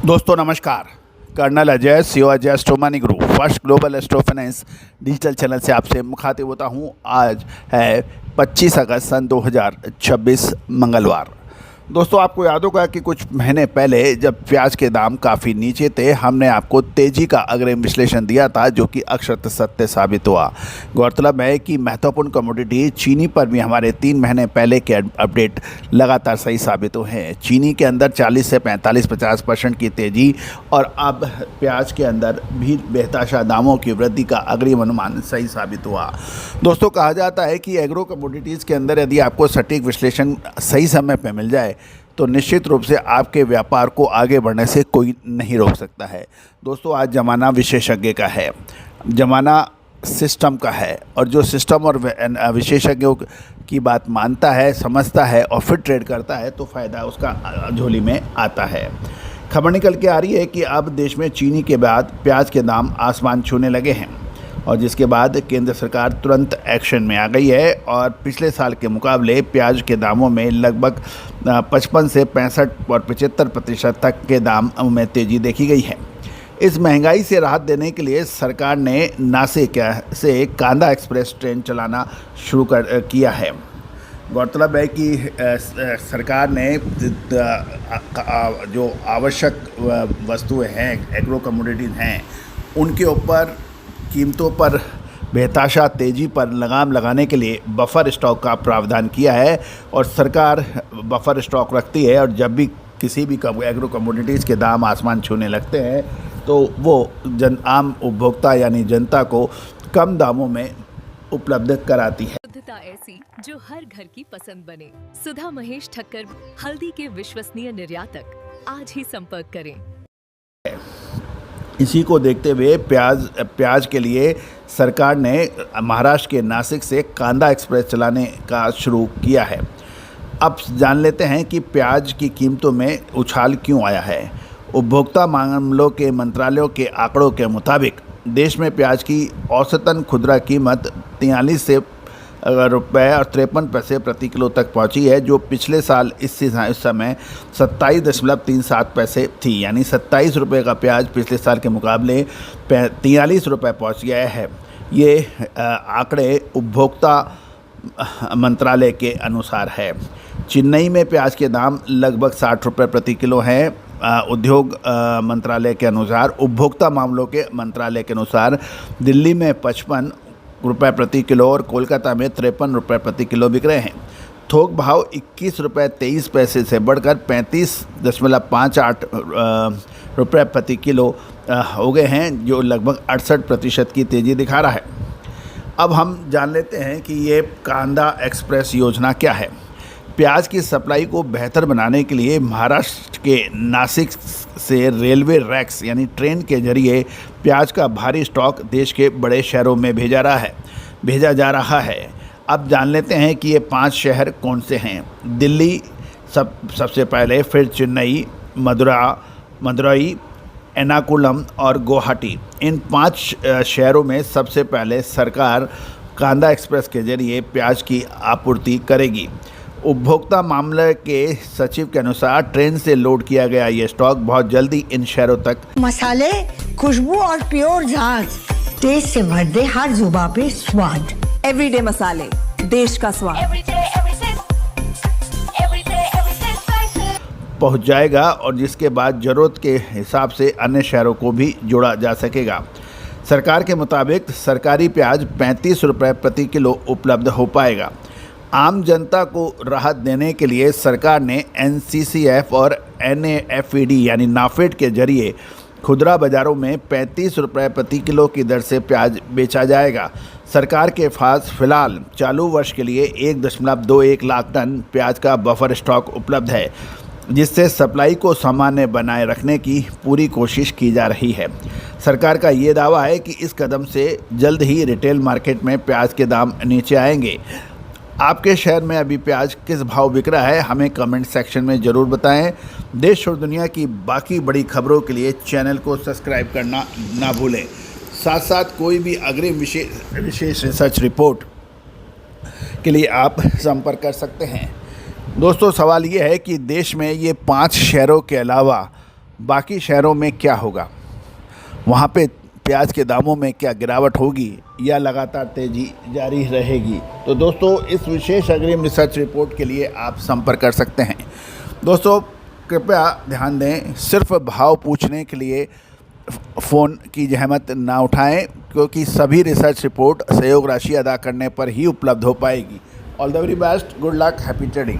दोस्तों नमस्कार। Colonel Ajay CO Ajay astro money group first global astro finance digital channel से आपसे मुखातिब होता हूं। आज है 25 अगस्त सन 2026 मंगलवार। दोस्तों आपको याद होगा कि कुछ महीने पहले जब प्याज के दाम काफ़ी नीचे थे, हमने आपको तेज़ी का अग्रिम विश्लेषण दिया था, जो कि अक्षरशः सत्य साबित हुआ। गौरतलब है कि महत्वपूर्ण कमोडिटी चीनी पर भी हमारे 3 महीने पहले के अपडेट लगातार सही साबित हुए हैं। चीनी के अंदर 40 से 45-50% की तेज़ी और अब प्याज के अंदर भी बेहताशा दामों की वृद्धि का अग्रिम अनुमान सही साबित हुआ। दोस्तों कहा जाता है कि एग्रो कमोडिटीज़ के अंदर यदि आपको सटीक विश्लेषण सही समय पर मिल जाए तो निश्चित रूप से आपके व्यापार को आगे बढ़ने से कोई नहीं रोक सकता है। दोस्तों आज ज़माना विशेषज्ञ का है, ज़माना सिस्टम का है, और जो सिस्टम और विशेषज्ञों की बात मानता है, समझता है और फिर ट्रेड करता है तो फ़ायदा उसका झोली में आता है। खबर निकल के आ रही है कि अब देश में चीनी के बाद प्याज के दाम आसमान छूने लगे हैं, और जिसके बाद केंद्र सरकार तुरंत एक्शन में आ गई है और पिछले साल के मुकाबले प्याज के दामों में लगभग 55 से 65 और 75% तक के दाम में तेज़ी देखी गई है। इस महंगाई से राहत देने के लिए सरकार ने नासिक से कांदा एक्सप्रेस ट्रेन चलाना शुरू किया है। गौरतलब है कि सरकार ने जो आवश्यक वस्तुएं हैं, एग्रो कमोडिटीज़ हैं, उनके ऊपर कीमतों पर बेहताशा तेज़ी पर लगाम लगाने के लिए बफर स्टॉक का प्रावधान किया है, और सरकार बफर स्टॉक रखती है, और जब भी किसी भी एग्रो कमोडिटीज़ के दाम आसमान छूने लगते हैं तो वो आम उपभोक्ता यानी जनता को कम दामों में उपलब्ध कराती है। शुद्धता ऐसी जो हर घर की पसंद बने। सुधा महेश ठक्कर, हल्दी के विश्वसनीय निर्यातक। आज ही संपर्क करें। इसी को देखते हुए प्याज के लिए सरकार ने महाराष्ट्र के नासिक से कांदा एक्सप्रेस चलाने का शुरू किया है। अब जान लेते हैं कि प्याज की कीमतों में उछाल क्यों आया है। उपभोक्ता मामलों के मंत्रालयों के आंकड़ों के मुताबिक देश में प्याज की औसतन खुदरा कीमत 43 से रुपये और 53 पैसे प्रति किलो तक पहुंची है, जो पिछले साल इस समय 27.37 पैसे थी। यानी 27 रुपये का प्याज पिछले साल के मुकाबले 43 रुपये पहुँच गया है। ये आंकड़े उपभोक्ता मंत्रालय के अनुसार है। चेन्नई में प्याज के दाम लगभग 60 रुपये प्रति किलो हैं। उद्योग मंत्रालय के अनुसार, उपभोक्ता मामलों के मंत्रालय के अनुसार दिल्ली में 55 रुपये प्रति किलो और कोलकाता में 53 रुपये प्रति किलो बिक रहे हैं। थोक भाव 21 रुपये 23 पैसे से बढ़कर 35.58 रुपये प्रति किलो हो गए हैं, जो लगभग 68% की तेज़ी दिखा रहा है। अब हम जान लेते हैं कि ये कांदा एक्सप्रेस योजना क्या है। प्याज की सप्लाई को बेहतर बनाने के लिए महाराष्ट्र के नासिक से रेलवे रैक्स यानी ट्रेन के जरिए प्याज का भारी स्टॉक देश के बड़े शहरों में भेजा जा रहा है। अब जान लेते हैं कि ये 5 शहर कौन से हैं। दिल्ली सबसे पहले, फिर चेन्नई, मदुरई, एर्नाकुलम और गुवाहाटी। इन 5 शहरों में सबसे पहले सरकार कांदा एक्सप्रेस के जरिए प्याज की आपूर्ति करेगी। उपभोक्ता मामले के सचिव के अनुसार ट्रेन से लोड किया गया ये स्टॉक बहुत जल्दी इन शहरों तक मसाले, खुशबू और प्योर झाग टेस्ट से भर दे हर जुबान पे स्वाद। एवरीडे मसाले, देश का स्वाद। पहुंच जाएगा, और जिसके बाद ज़रूरत के हिसाब से अन्य शहरों को भी जोड़ा जा सकेगा। सरकार के मुताबिक सरकारी प्याज 35 रुपये प्रति किलो उपलब्ध हो पाएगा। आम जनता को राहत देने के लिए सरकार ने NCCF और NAFED यानी नाफेड के जरिए खुदरा बाज़ारों में 35 रुपये प्रति किलो की दर से प्याज बेचा जाएगा। सरकार के पास फिलहाल चालू वर्ष के लिए 1.21 लाख टन प्याज का बफर स्टॉक उपलब्ध है, जिससे सप्लाई को सामान्य बनाए रखने की पूरी कोशिश की जा रही है। सरकार का ये दावा है कि इस कदम से जल्द ही रिटेल मार्केट में प्याज के दाम नीचे आएंगे। आपके शहर में अभी प्याज किस भाव बिक रहा है, हमें कमेंट सेक्शन में ज़रूर बताएं। देश और दुनिया की बाकी बड़ी खबरों के लिए चैनल को सब्सक्राइब करना ना भूलें। साथ साथ कोई भी अग्रिम विशेष रिसर्च रिपोर्ट के लिए आप संपर्क कर सकते हैं। दोस्तों सवाल ये है कि देश में ये 5 शहरों के अलावा बाकी शहरों में क्या होगा, वहाँ पे प्याज के दामों में क्या गिरावट होगी या लगातार तेज़ी जारी रहेगी। तो दोस्तों इस विशेष अग्रिम रिसर्च रिपोर्ट के लिए आप संपर्क कर सकते हैं। दोस्तों कृपया ध्यान दें, सिर्फ भाव पूछने के लिए फ़ोन की जहमत ना उठाएं, क्योंकि सभी रिसर्च रिपोर्ट सहयोग राशि अदा करने पर ही उपलब्ध हो पाएगी। All the very best, good luck, happy trading.